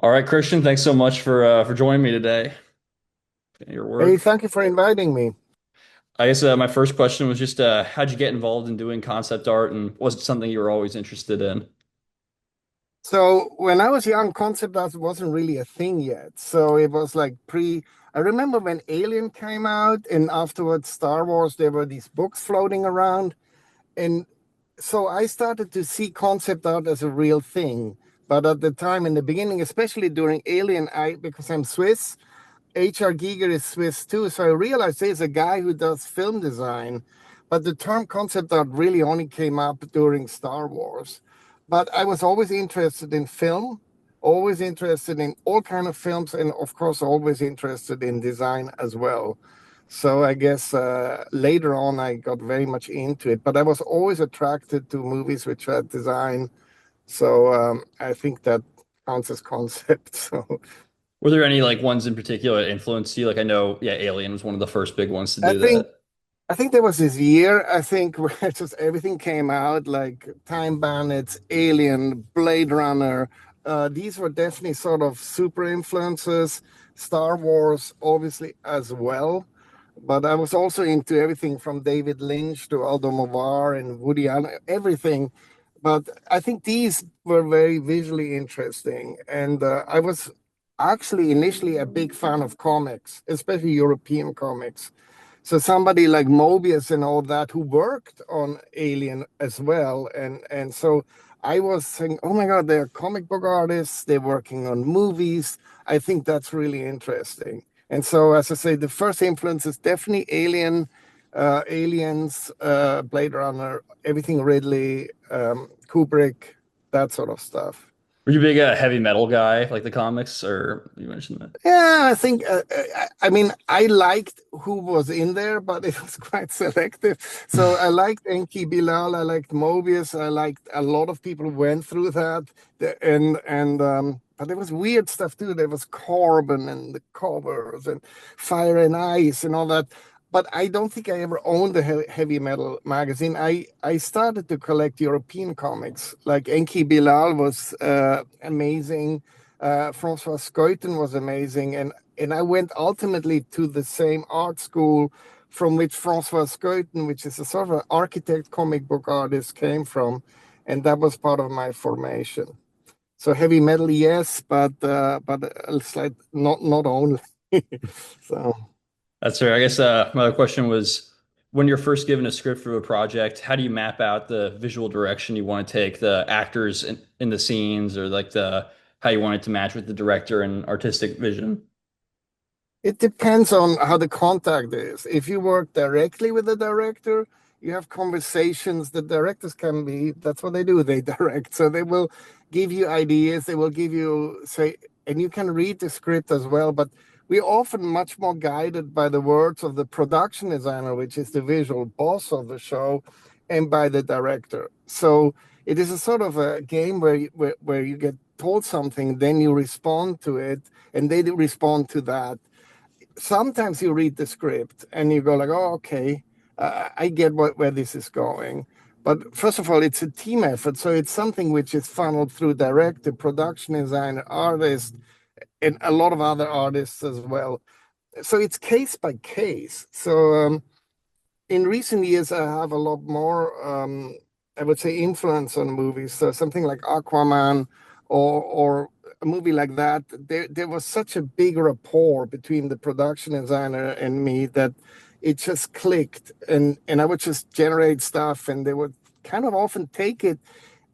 All right, Christian, thanks so much for joining me today. Your Hey, work. thank you for inviting me. I guess my first question was just how'd you get involved in doing concept art, and was it something you were always interested in? So when I was young, concept art wasn't really a thing yet. So it was like I remember when Alien came out and afterwards Star Wars, there were these books floating around. And so I started to see concept art as a real thing. But at the time in the beginning, especially during Alien, because I'm Swiss, HR Giger is Swiss too. So I realized there's a guy who does film design, but the term concept art really only came up during Star Wars. But I was always interested in film, always interested in all kind of films, and of course, always interested in design as well. So I guess later on I got very much into it, but I was always attracted to movies which had design. So I think that counts as concept. So Were there any like ones in particular that influenced you? Like I know, yeah, Alien was one of the first big ones to I do think that. I think there was this year, I think, where just everything came out like Time Bandits, Alien, Blade Runner. These were definitely sort of super influences. Star Wars, obviously, as well. But I was also into everything from David Lynch to Almodovar and Woody Allen, everything. But I think these were very visually interesting. And I was actually initially a big fan of comics, especially European comics. So somebody like Mobius and all that who worked on Alien as well, and so I was saying, oh my God, they're comic book artists. They're working on movies. I think that's really interesting. And so, as I say, the first influence is definitely Aliens, Blade Runner, everything Ridley, Kubrick, that sort of stuff. Were you a big heavy metal guy, like the comics, or you mentioned that? Yeah, I think, I mean, I liked who was in there, but it was quite selective. So I liked Enki Bilal, I liked Mobius, I liked a lot of people who went through that. But there was weird stuff too. There was Corbin and the covers and Fire and Ice and all that. But I don't think I ever owned a heavy metal magazine. I started to collect European comics. Like Enki Bilal was amazing. Francois Scheuten was amazing, and I went ultimately to the same art school from which Francois Scheuten, which is a sort of an architect comic book artist, came from, and that was part of my formation. So heavy metal, yes, but it's like not only. So That's fair. I guess my other question was when you're first given a script for a project, how do you map out the visual direction you want to take, the actors in the scenes, or like the how you want it to match with the director and artistic vision? it depends on how the contact is. If you work directly with the director, you have conversations. The directors can be, that's what they do, they direct. So they will give you ideas, they will give you, say, and you can read the script as well. But we're often much more guided by the words of the production designer, which is the visual boss of the show, and by the director. So it is a sort of a game where you get told something, then you respond to it, and they respond to that. Sometimes you read the script and you go like, oh, okay, I get where this is going. But first of all, it's a team effort. So it's something which is funneled through director, production designer, artist, and a lot of other artists as well. So it's case by case. So in recent years, I have a lot more, I would say, influence on movies. So something like Aquaman or a movie like that, there was such a big rapport between the production designer and me that it just clicked. And I would just generate stuff, and they would kind of often take it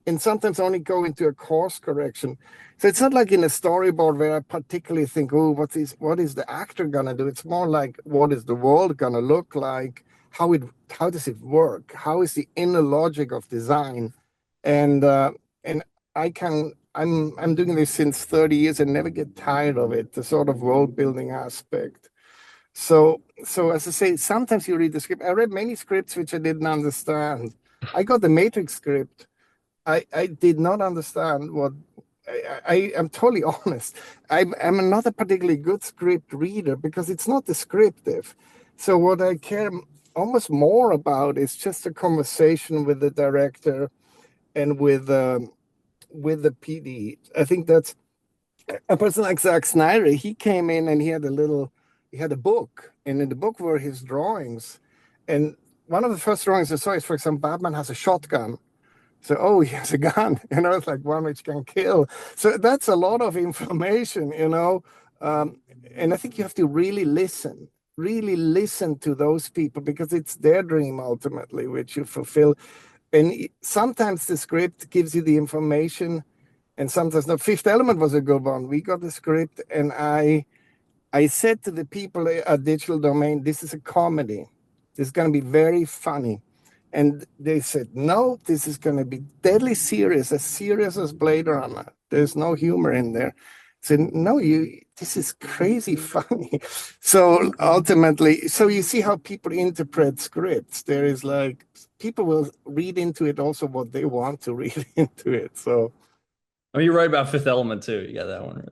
and sometimes only go into a course correction. So it's not like in a storyboard where I particularly think, oh, what is the actor gonna do? It's more like what is the world gonna look like? How it how does it work? How is the inner logic of design? And I'm doing this since 30 years and never get tired of it, the sort of world building aspect. So as I say, sometimes you read the script. I read many scripts which I didn't understand. I got the Matrix script. I did not understand what I am totally honest. I'm not a particularly good script reader because it's not descriptive. So what I care almost more about is just a conversation with the director and with the PD. I think that's a person like Zack Snyder, he came in and he had a book, and in the book were his drawings. And one of the first drawings I saw is, for example, Batman has a shotgun. So, oh, he has a gun, it's like one which can kill. So that's a lot of information. Um, and I think you have to really listen to those people because it's their dream ultimately, which you fulfill. And sometimes the script gives you the information and sometimes not. Fifth Element was a good one. We got the script, and I said to the people at Digital Domain, this is a comedy. This is going to be very funny. And they said, no, this is going to be deadly serious, as serious as Blade Runner. There's no humor in there. I said, no, this is crazy funny. So ultimately, so you see how people interpret scripts. There is like, people will read into it also what they want to read into it. So I mean, you're right about Fifth Element too. You got that one right.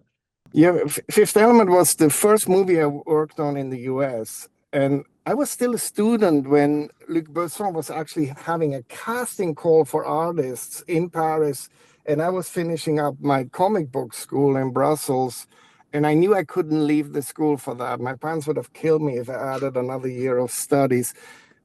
yeah, Fifth Element was the first movie I worked on in the US. And I was still a student when Luc Besson was actually having a casting call for artists in Paris. And I was finishing up my comic book school in Brussels. And I knew I couldn't leave the school for that. My parents would have killed me if I added another year of studies.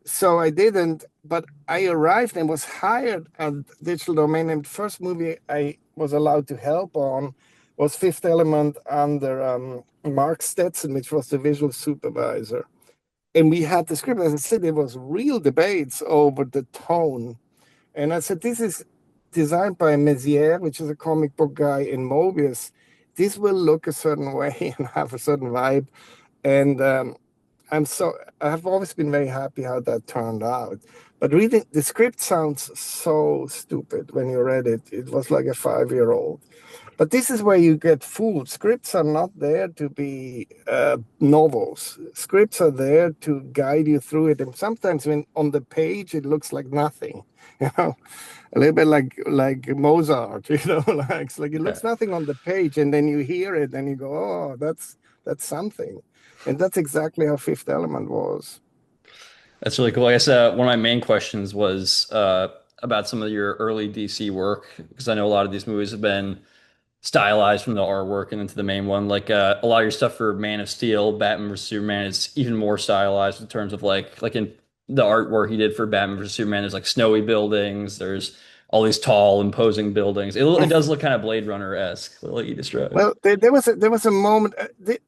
So I didn't, but I arrived and was hired at Digital Domain. And the first movie I was allowed to help on was Fifth Element under Mark Stetson, which was the visual supervisor. And we had the script. As I said, there was real debates over the tone. And I said, this is designed by Mézières, which is a comic book guy in Mobius. This will look a certain way and have a certain vibe. And I have always been very happy how that turned out. But reading the script sounds so stupid when you read it. It was like a 5-year-old. But this is where you get fooled. Scripts are not there to be novels. Scripts are there to guide you through it. And sometimes when on the page it looks like nothing, you know, a little bit like Mozart, like it's like it looks nothing on the page, and then you hear it and you go, oh, that's something. And that's exactly how Fifth Element was. That's really cool. I guess one of my main questions was about some of your early DC work, because I know a lot of these movies have been stylized from the artwork and into the main one. Like a lot of your stuff for Man of Steel, Batman vs Superman is even more stylized in terms of like in the artwork he did for Batman vs Superman. There's like snowy buildings. There's all these tall, imposing buildings. It does look kind of Blade Runner-esque, like you described. Well, there was a moment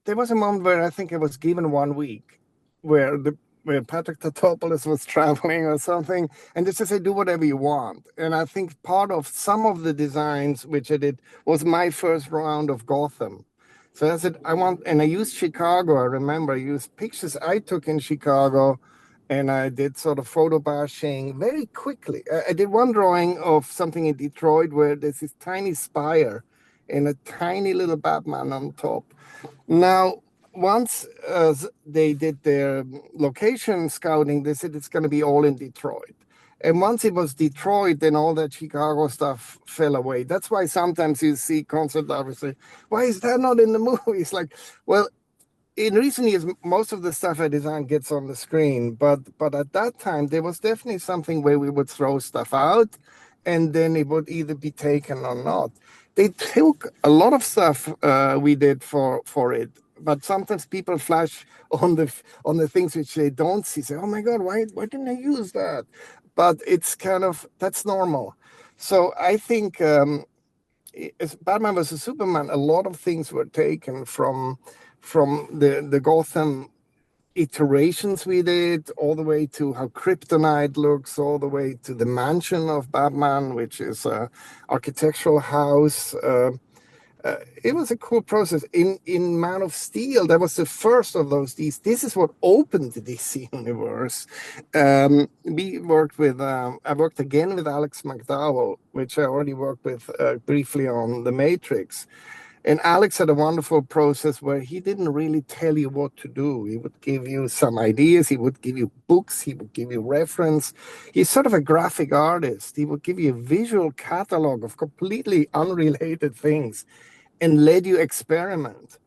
there was a moment where I think I was given 1 week where the where Patrick Tatopoulos was traveling or something, and just to say do whatever you want. And I think part of some of the designs which I did was my first round of Gotham. So I said I want, and I used Chicago. I remember I used pictures I took in Chicago, and I did sort of photo bashing very quickly. I did one drawing of something in Detroit where there's this tiny spire and a tiny little Batman on top. Now, once they did their location scouting, they said it's going to be all in Detroit. And once it was Detroit, then all that Chicago stuff fell away. That's why sometimes you see concept artists say, why is that not in the movie? It's like, well, in recent years, most of the stuff I design gets on the screen, but at that time there was definitely something where we would throw stuff out, and then it would either be taken or not. They took a lot of stuff we did for it, but sometimes people flash on the things which they don't see. Say, "Oh my God, why didn't I use that?" But it's kind of that's normal. So I think as Batman versus Superman, a lot of things were taken from the Gotham iterations we did, all the way to how Kryptonite looks, all the way to the mansion of Batman, which is a architectural house. It was a cool process. In Man of Steel, that was the first of those. This is what opened the DC universe. We worked with. I worked again with Alex McDowell, which I already worked with briefly on The Matrix. And Alex had a wonderful process where he didn't really tell you what to do. He would give you some ideas. He would give you books. He would give you reference. He's sort of a graphic artist. He would give you a visual catalog of completely unrelated things and let you experiment.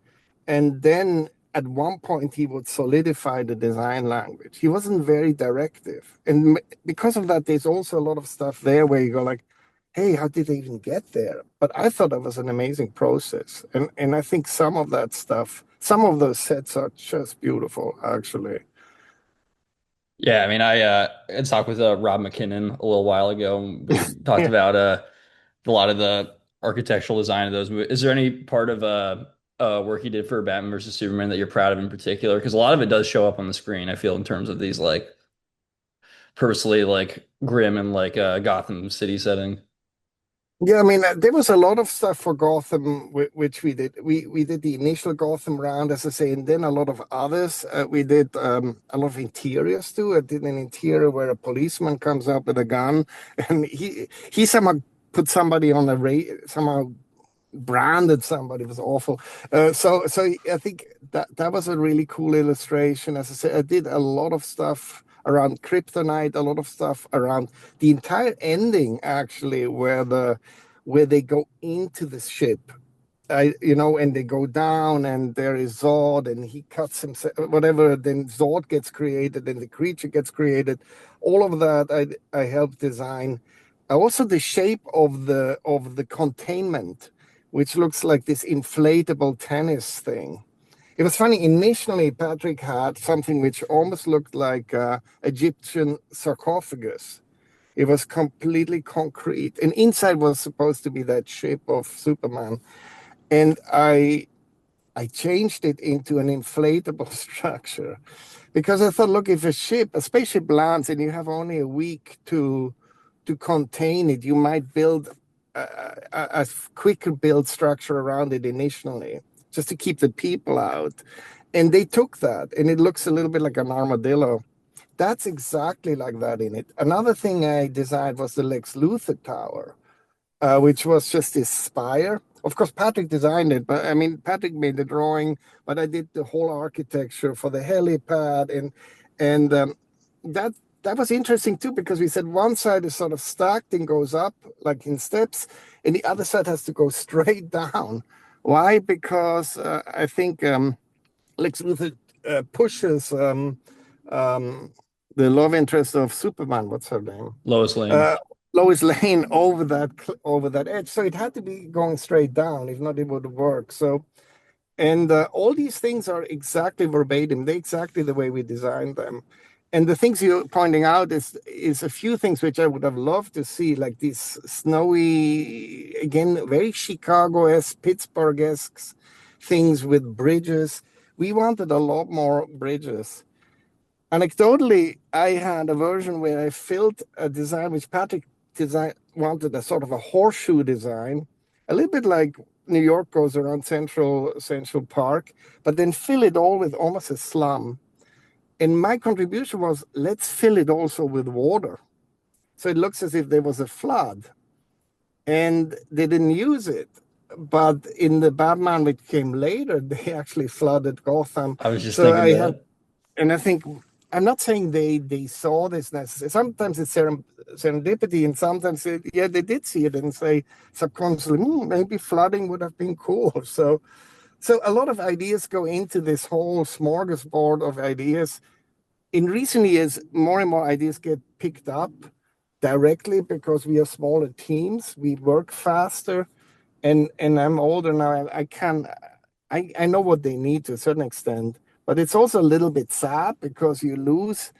And then at one point, he would solidify the design language. He wasn't very directive. And because of that, there's also a lot of stuff there where you go like, hey, how did they even get there? But I thought that was an amazing process. And I think some of that stuff, some of those sets are just beautiful, actually. Yeah, I mean, I talked with Rob McKinnon a little while ago, and we talked Yeah. about a lot of the architectural design of those movies. Is there any part of work you did for Batman versus Superman that you're proud of in particular? Because a lot of it does show up on the screen, I feel, in terms of these like purposely like grim and like Gotham City setting. Yeah, I mean, there was a lot of stuff for Gotham, which we did. We did the initial Gotham round, as I say, and then a lot of others. We did a lot of interiors too. I did an interior where a policeman comes up with a gun, and he somehow put somebody on a somehow branded somebody. It was awful. So I think that was a really cool illustration. As I said, I did a lot of stuff around kryptonite, a lot of stuff around the entire ending, actually, where they go into the ship. And they go down, and there is Zod, and he cuts himself, whatever. Then Zod gets created, and the creature gets created. All of that I helped design. Also, the shape of the containment, which looks like this inflatable tennis thing. It was funny. Initially, Patrick had something which almost looked like Egyptian sarcophagus. It was completely concrete, and inside was supposed to be that shape of Superman. And I changed it into an inflatable structure because I thought, look, if a spaceship lands and you have only a week to contain it, you might build a quicker build structure around it initially, just to keep the people out. And they took that, and it looks a little bit like an armadillo. That's exactly like that in it. Another thing I designed was the Lex Luthor Tower, which was just this spire. Of course, Patrick designed it, but I mean, Patrick made the drawing, but I did the whole architecture for the helipad, and that that was interesting too because we said one side is sort of stacked and goes up like in steps, and the other side has to go straight down. Why? Because I think Lex Luthor pushes um, the love interest of Superman. What's her name? Lois Lane. uh, Lois Lane over that edge. So it had to be going straight down. If not, it would work. So and all these things are exactly verbatim. They're exactly the way we designed them. And the things you're pointing out is a few things which I would have loved to see, like these snowy, again, very Chicago-esque, Pittsburgh-esque things with bridges. We wanted a lot more bridges. Anecdotally, I had a version where I filled a design which Patrick wanted a sort of a horseshoe design, a little bit like New York goes around Central Park, but then fill it all with almost a slum. And my contribution was let's fill it also with water. So it looks as if there was a flood. And they didn't use it. But in the Batman which came later, they actually flooded Gotham. I was just So thinking I have that. and I think I'm not saying they saw this necessarily. Sometimes it's serendipity, and sometimes yeah, they did see it and say subconsciously, maybe flooding would have been cool. So a lot of ideas go into this whole smorgasbord of ideas. In recent years, more and more ideas get picked up directly because we are smaller teams. We work faster, and I'm older now. I can I know what they need to a certain extent, but it's also a little bit sad because you lose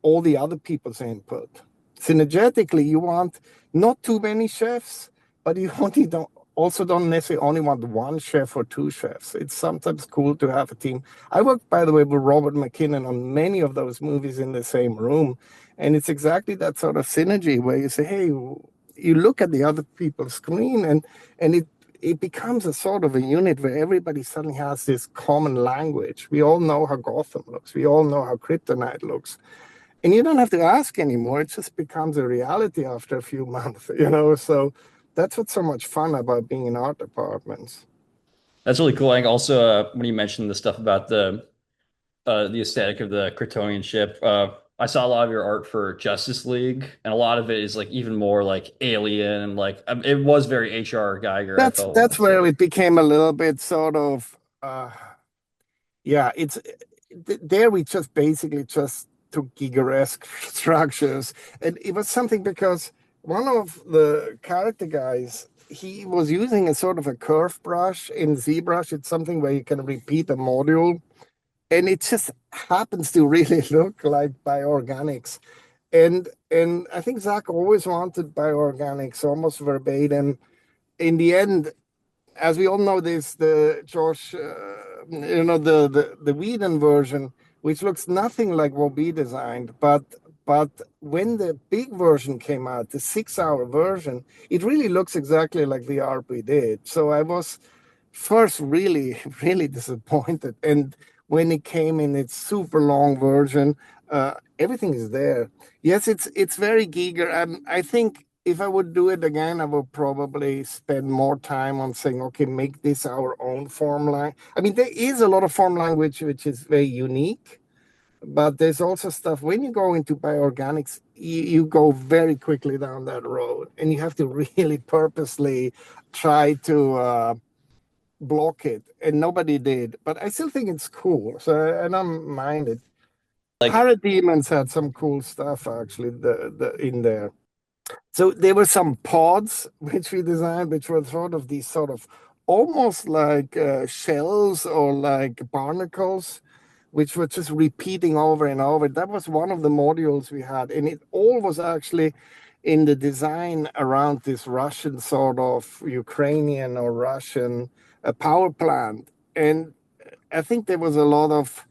all the other people's input. Synergetically, you want not too many chefs, but you only don't necessarily only want one chef or two chefs. It's sometimes cool to have a team. I worked, by the way, with Robert McKinnon on many of those movies in the same room, and it's exactly that sort of synergy where you say, "Hey, you look at the other people's screen, and it becomes a sort of a unit where everybody suddenly has this common language. We all know how Gotham looks. We all know how Kryptonite looks. And you don't have to ask anymore. It just becomes a reality after a few months. So that's what's so much fun about being in art departments. That's really cool. Like also when you mentioned the stuff about the aesthetic of the Kryptonian ship, I saw a lot of your art for Justice League, and a lot of it is like even more like alien and like it was very H.R. Geiger, I felt That's like. So where it became a little bit sort of yeah, there we just basically just took Gigeresque structures. And it was something because one of the character guys, he was using a sort of a curve brush in ZBrush. It's something where you can repeat a module, and it just happens to really look like bioorganics. And I think Zach always wanted bioorganics, almost verbatim. In the end, as we all know, there's the George, the Whedon version, which looks nothing like what we designed. But when the big version came out, the 6 hour version, it really looks exactly like the art we did. So I was first really, really disappointed. And when it came in its super long version, everything is there. Yes, it's very Giger. I think if I would do it again, I would probably spend more time on saying, okay, make this our own form line. I mean, there is a lot of form language which is very unique, but there's also stuff when you go into bioorganics, you go very quickly down that road, and you have to really purposely try to block it, and nobody did. But I still think it's cool, so I don't mind it. Like Parademons had some cool stuff actually the in there. So there were some pods which we designed, which were sort of almost like shells or like barnacles, which were just repeating over and over. That was one of the modules we had, and it all was actually in the design around this Russian sort of Ukrainian or Russian power plant. And I think there was a lot of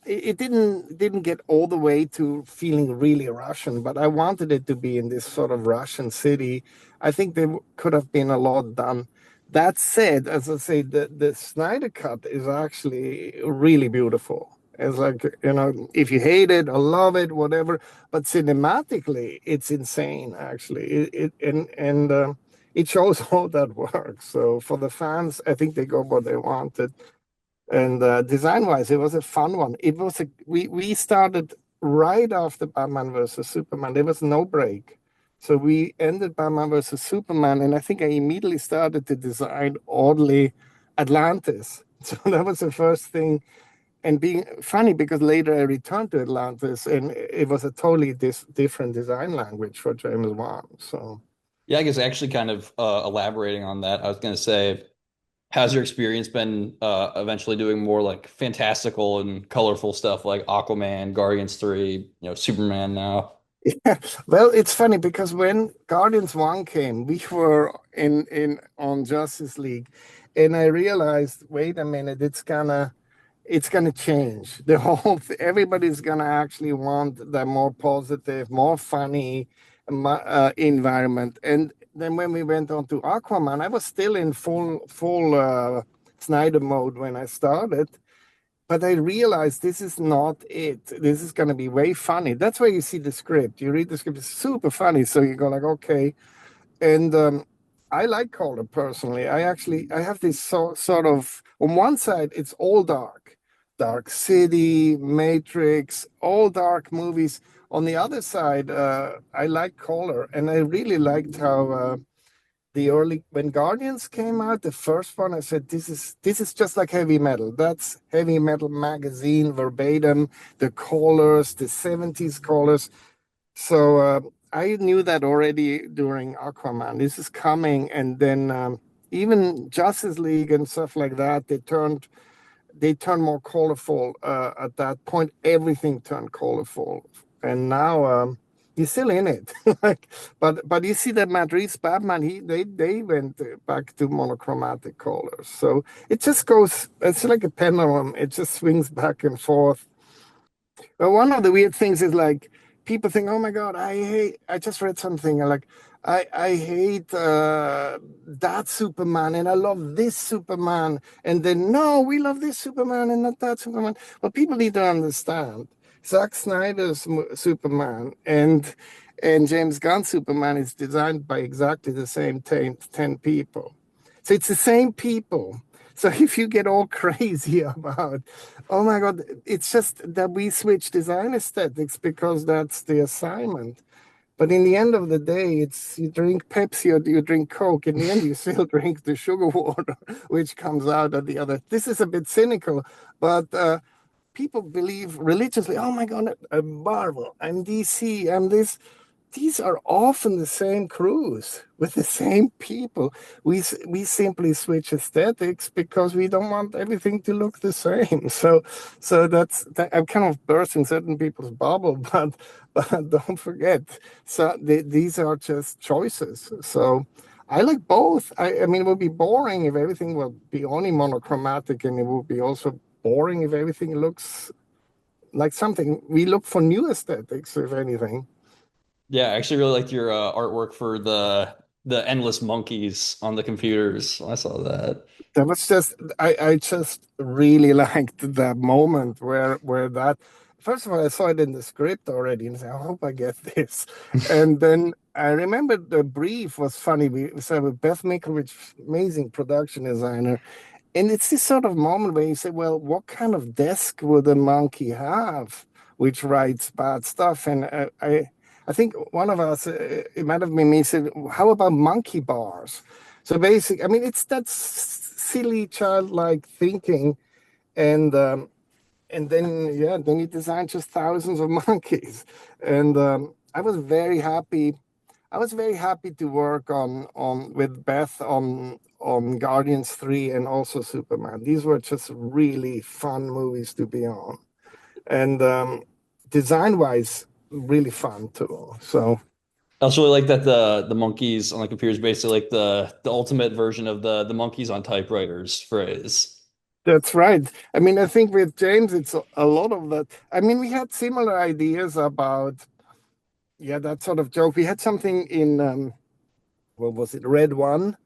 it didn't get all the way to feeling really Russian, but I wanted it to be in this sort of Russian city. I think there could have been a lot done. That said, as I say, the Snyder cut is actually really beautiful. It's like, if you hate it or love it, whatever, but cinematically, it's insane, actually. And it shows how that works. So for the fans, I think they got what they wanted. And design-wise, it was a fun one. We started right after Batman versus Superman. There was no break, so we ended Batman versus Superman, and I think I immediately started to design oddly Atlantis. So that was the first thing, and being funny because later I returned to Atlantis, and it was a totally different design language for James Wan. So. yeah, I guess actually kind of elaborating on that, I was going to say, how's your experience been eventually doing more like fantastical and colorful stuff like Aquaman, Guardians 3, Superman now? Yeah, well, it's funny because when Guardians 1 came, we were in on Justice League, and I realized, wait a minute, it's gonna change. Everybody's gonna actually want the more positive, more funny environment. And then when we went on to Aquaman, I was still in full Snyder mode when I started. But I realized this is not it. This is going to be way funny. That's why you see the script. You read the script, it's super funny. So you go like, okay. And I like color personally. I have this sort of on one side it's all dark, Dark City, Matrix, all dark movies. On the other side, I like color, and I really liked how the early when Guardians came out, the first one, I said, this is just like heavy metal. That's heavy metal magazine verbatim, the colors, the 70s colors. So I knew that already during Aquaman. This is coming, and then even Justice League and stuff like that, they turned more colorful. At that point, everything turned colorful, and now he's still in it. Like, but you see that Matt Reeves Batman, they went back to monochromatic colors. So it just goes. It's like a pendulum. It just swings back and forth. But one of the weird things is like people think, oh my God, I just read something like I hate that Superman and I love this Superman. And then no, we love this Superman and not that Superman. Well, people need to understand Zack Snyder's Superman and James Gunn's Superman is designed by exactly the same 10 people. So it's the same people. So if you get all crazy about, oh my God, it's just that we switch design aesthetics because that's the assignment. But in the end of the day, it's you drink Pepsi or you drink Coke. In the end, you still drink the sugar water, which comes out at the other. This is a bit cynical, but people believe religiously, oh my God, I'm Marvel, I'm DC, I'm this. these are often the same crews with the same people. We simply switch aesthetics because we don't want everything to look the same. So that's that, I'm kind of bursting certain people's bubble, but don't forget, so these are just choices. So I like both. I mean, it would be boring if everything would be only monochromatic, and it would be also boring if everything looks like something. We look for new aesthetics, if anything. Yeah, I actually really liked your artwork for the endless monkeys on the computers. I saw that. That was just I just really liked that moment where that first of all I saw it in the script already and I said, I hope I get this. And then I remember the brief was funny. We said with Beth Mikovich, amazing production designer. And it's this sort of moment where you say, well, what kind of desk would a monkey have which writes bad stuff? And I think one of us, it might have been me, said, how about monkey bars? So basically, I mean, it's that silly childlike thinking, and then yeah, then he designed just thousands of monkeys, and I was very happy. I was very happy to work on with Beth on Guardians 3 and also Superman. These were just really fun movies to be on, and design wise, really fun too. So. I also really like that the monkeys on the computer is basically like the ultimate version of the monkeys on typewriters phrase. That's right. I mean, I think with James, it's a lot of that. I mean, we had similar ideas about, yeah, that sort of joke. We had something in, what was it, Red One,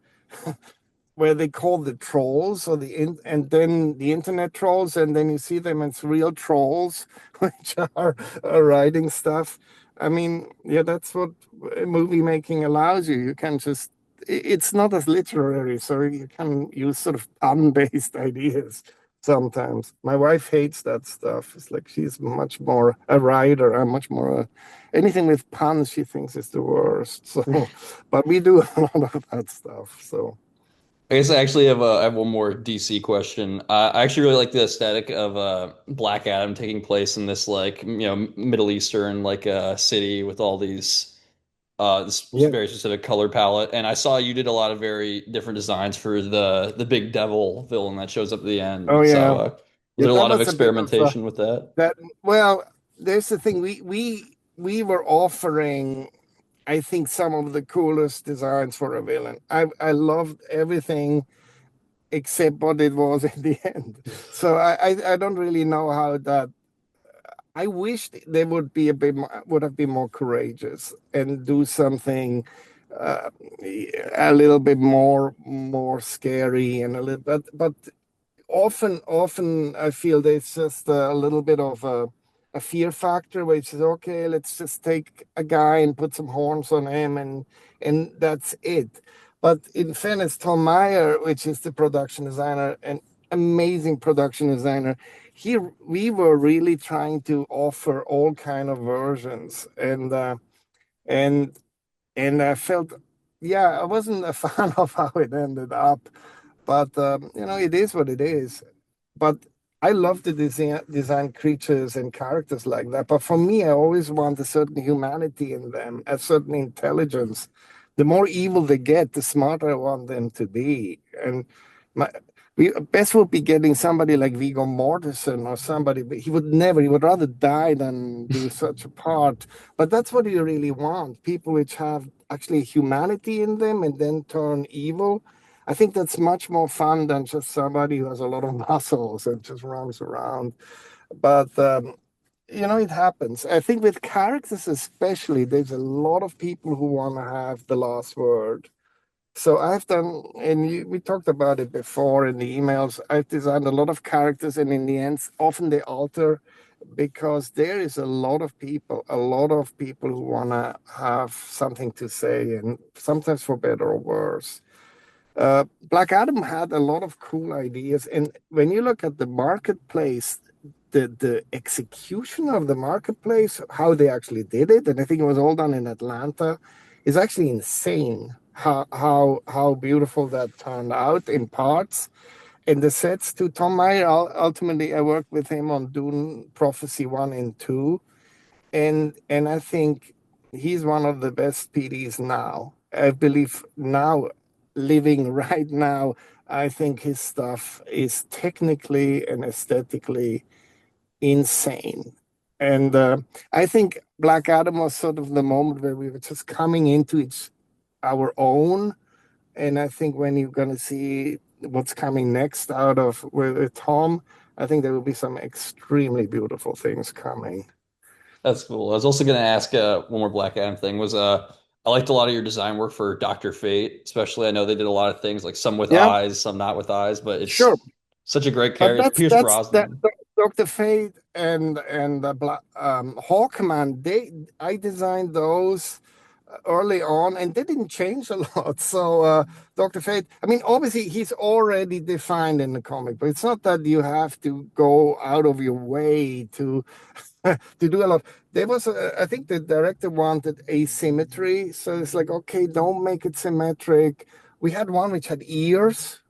where they call the trolls or and then the internet trolls, and then you see them as real trolls, which are writing stuff. I mean, yeah, that's what movie making allows you. You can just it's not as literary, so you can use sort of pun-based ideas sometimes. My wife hates that stuff. It's like she's much more a writer. I'm much more anything with puns she thinks is the worst. So, but we do a lot of that stuff. So. I guess I actually have I have one more DC question. I actually really like the aesthetic of Black Adam taking place in this like Middle Eastern like city with all these this Yeah. very specific color palette. And I saw you did a lot of very different designs for the big devil villain that shows up at the Oh end. So yeah. was Yeah, there a that lot of was a bit of experimentation with that? that. Well, there's the thing. We were offering, I think, some of the coolest designs for a villain. I loved everything except what it was in the end. So I don't really know how that. I wish they would be a bit more, would have been more courageous and do something uh, a little bit more scary and a little but often I feel there's just a little bit of a fear factor which is okay, let's just take a guy and put some horns on him and that's it. But in fairness, Tom Meyer, which is the production designer, an amazing production designer, he we were really trying to offer all kind of versions and and I felt, yeah, I wasn't a fan of how it ended up, but it is what it is. But I love to design creatures and characters like that. But for me, I always want a certain humanity in them, a certain intelligence. The more evil they get, the smarter I want them to be. And my we best would be getting somebody like Viggo Mortensen or somebody, but he would never, he would rather die than do such a part. But that's what you really want. People which have actually humanity in them and then turn evil. I think that's much more fun than just somebody who has a lot of muscles and just runs around. But it happens. I think with characters especially, there's a lot of people who want to have the last word. So I've done, and we talked about it before in the emails. I've designed a lot of characters, and in the end, often they alter because there is a lot of people who want to have something to say, and sometimes for better or worse. Black Adam had a lot of cool ideas, and when you look at the marketplace, the execution of the marketplace, how they actually did it, and I think it was all done in Atlanta, is actually insane. How beautiful that turned out in parts. And the sets to Tom Meyer, ultimately, I worked with him on Dune Prophecy 1 and 2, and I think he's one of the best PDs now. I believe now, living right now, I think his stuff is technically and aesthetically insane. And I think Black Adam was sort of the moment where we were just coming into our own. And I think when you're going to see what's coming next out of with Tom, I think there will be some extremely beautiful things coming. That's cool. I was also going to ask one more Black Adam thing was I liked a lot of your design work for Dr. Fate, especially I know they did a lot of things like some with Yeah, eyes, some not with eyes, but sure. it's such a great But character. It's Pierce that's that Brosnan. Dr. Fate and Hawkman. I designed those early on, and they didn't change a lot. So Dr. Fate, I mean, obviously he's already defined in the comic, but it's not that you have to go out of your way to to do a lot. There was, I think the director wanted asymmetry, so it's like, okay, don't make it symmetric. We had one which had ears,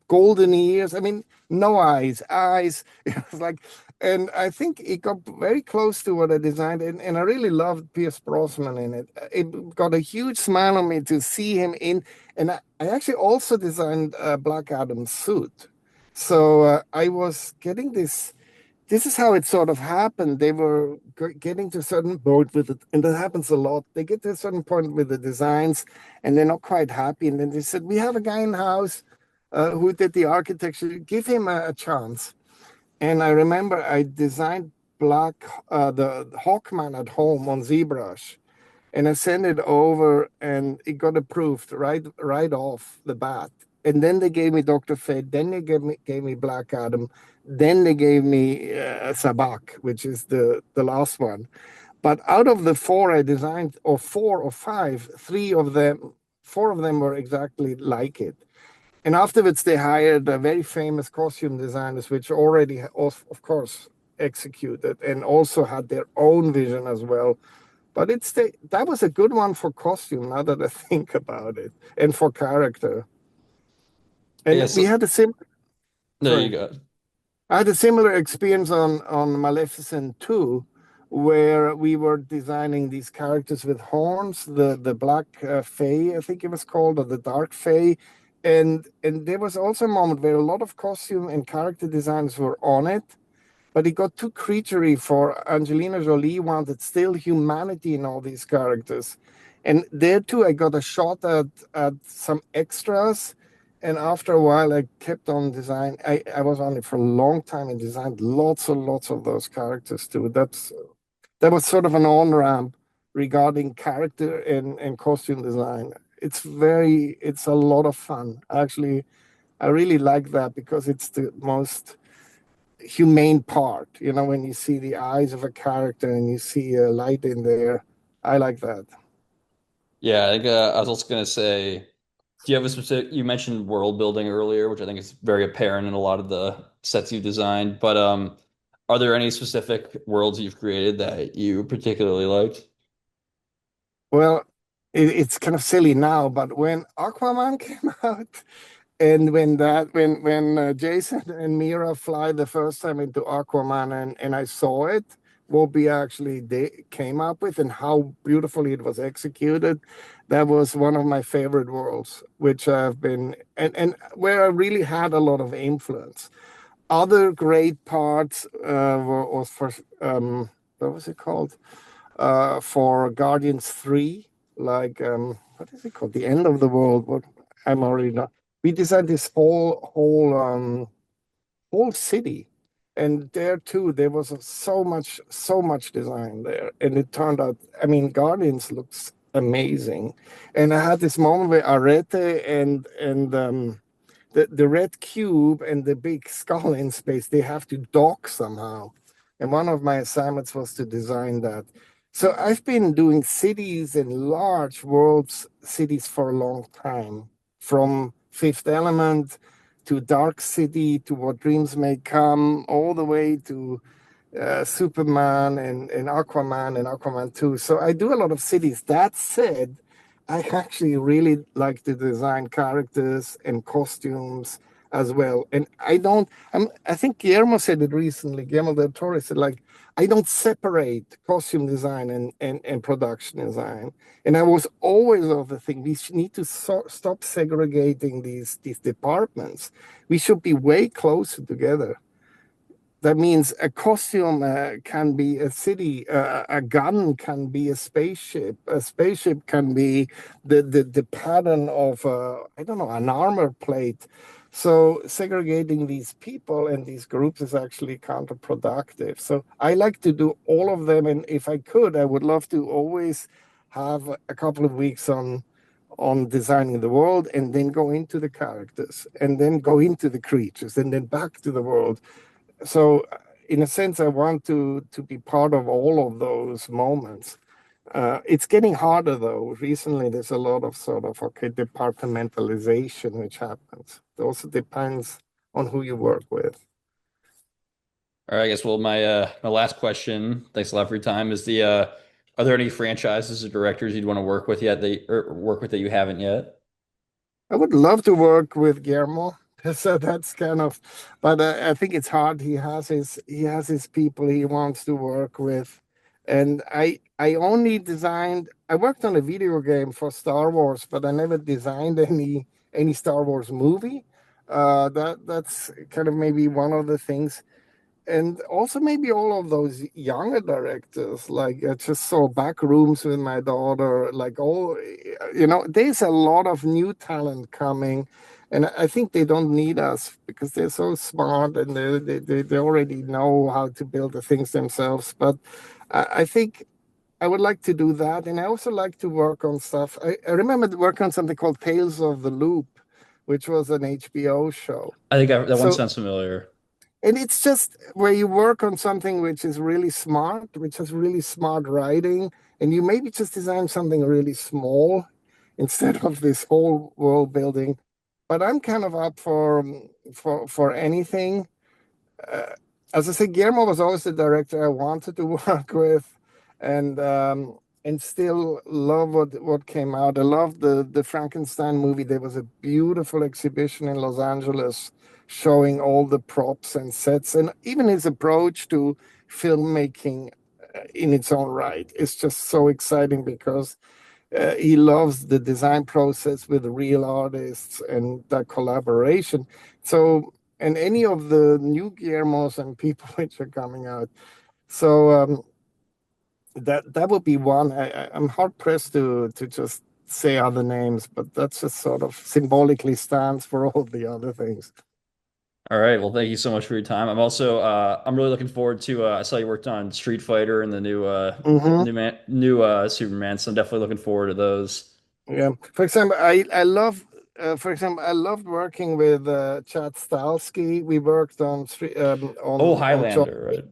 golden ears. I mean, no eyes, eyes. It was like, and I think it got very close to what I designed, and I really loved Pierce Brosnan in it. It got a huge smile on me to see him in, and I actually also designed Black Adam's suit. So I was getting this is how it sort of happened. They were getting to a certain point with it, and that happens a lot. They get to a certain point with the designs, and they're not quite happy. And then they said, "We have a guy in house who did the architecture. Give him a chance." And I remember I designed the Hawkman at home on ZBrush, and I sent it over, and it got approved right off the bat. And then they gave me Dr. Fate. Then they gave me Black Adam. Then they gave me Sabak, which is the last one. But out of the four I designed, or four or five, four of them were exactly like it. And afterwards, they hired very famous costume designers, which already, of course, executed and also had their own vision as well. But that was a good one for costume, now that I think about it, and for character. And Yes, we had a sim there you sorry. go. I had a similar experience on Maleficent 2, where we were designing these characters with horns, the Black Fae, I think it was called, or the Dark Fae. And there was also a moment where a lot of costume and character designs were on it, but it got too creaturey for Angelina Jolie wanted still humanity in all these characters. And there too, I got a shot at some extras. And after a while, I kept on design. I was on it for a long time and designed lots and lots of those characters too. That was sort of an on-ramp regarding character and costume design. It's a lot of fun. Actually, I really like that because it's the most humane part. You know, when you see the eyes of a character and you see a light in there, I like that. Yeah, I think I was also going to say, do you have a specific, you mentioned world building earlier, which I think is very apparent in a lot of the sets you've designed, but are there any specific worlds you've created that you particularly liked? Well, it's kind of silly now, but when Aquaman came out, and when Jason and Mira fly the first time into Aquaman, and I saw it, what we actually came up with and how beautifully it was executed, that was one of my favorite worlds, which I've been and where I really had a lot of influence. Other great parts was for what was it called? For Guardians 3, like what is it called? The End of the World. What I'm already not. We designed this whole city, and there too there was so much design there, and it turned out. I mean, Guardians looks amazing, and I had this moment where Arete and the red cube and the big skull in space, they have to dock somehow. And one of my assignments was to design that. So I've been doing cities and large worlds, cities for a long time, from Fifth Element to Dark City to What Dreams May Come, all the way to Superman and Aquaman and Aquaman 2. So I do a lot of cities. That said, I actually really like to design characters and costumes. as well. And I think Guillermo said it recently. Guillermo del Toro said, like, I don't separate costume design and production design. And I was always of the thing, we need to stop segregating these departments. We should be way closer together. That means a costume can be a city, a gun can be a spaceship can be the pattern of, I don't know, an armor plate. So segregating these people and these groups is actually counterproductive. So I like to do all of them. And if I could, I would love to always have a couple of weeks on designing the world and then go into the characters and then go into the creatures and then back to the world. So in a sense, I want to be part of all of those moments. It's getting harder though. Recently, there's a lot of sort of okay departmentalization which happens. It also depends on who you work with. All right, I guess well my last question, thanks a lot for your time, is the are there any franchises or directors you'd want to work with yet that or work with that you haven't yet? I would love to work with Guillermo. So that's kind of, but I think it's hard. He has his people he wants to work with, and I only designed. I worked on a video game for Star Wars, but I never designed any Star Wars movie. That's kind of maybe one of the things, and also maybe all of those younger directors. Like I just saw Back Rooms with my daughter. Like all, there's a lot of new talent coming, and I think they don't need us because they're so smart and they already know how to build the things themselves. But I think I would like to do that, and I also like to work on stuff. I remember working on something called Tales of the Loop, which was an HBO show. I think that one So sounds familiar. and it's just where you work on something which is really smart, which has really smart writing, and you maybe just design something really small instead of this whole world building. But I'm kind of up for anything. Uh, as I said, Guillermo was always the director I wanted to work with, and still love what came out. I love the Frankenstein movie. There was a beautiful exhibition in Los Angeles showing all the props and sets, and even his approach to filmmaking in its own right is just so exciting because he loves the design process with real artists and that collaboration. So, and any of the new Guillermos and people which are coming out. So that would be one. I'm hard pressed to just say other names, but that's just sort of symbolically stands for all the other things. All right, well, thank you so much for your time. I'm really looking forward to I saw you worked on Street Fighter and the Hmm. new Superman, so I'm definitely looking forward to those. Yeah. For example, I love. For example, I loved working with Chad Stahelski. We worked Oh, on John Highlander, right?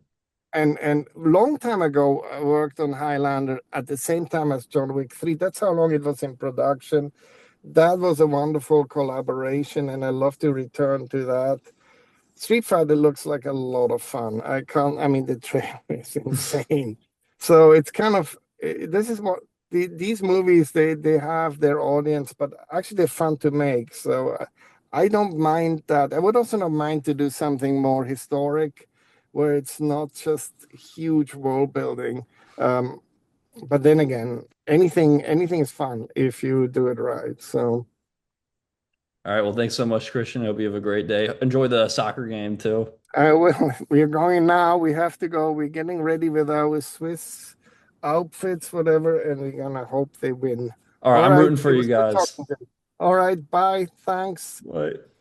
and long time ago I worked on Highlander at the same time as John Wick 3. That's how long it was in production. That was a wonderful collaboration, and I love to return to that. Street Fighter looks like a lot of fun. I mean, the trailer is insane. So it's kind of, this is what these movies, they have their audience, but actually they're fun to make. So I don't mind that. I would also not mind to do something more historic where it's not just huge world building. Um, but then again, anything is fun if you do it right. So All right, well, thanks so much, Christian. I hope you have a great day. Enjoy the soccer game too. well, we're going now. We have to go. We're getting ready with our Swiss outfits, whatever, and we're gonna hope they win. All right, All I'm right. rooting for It you was good guys. talking to you. All right. Bye. Thanks. Bye.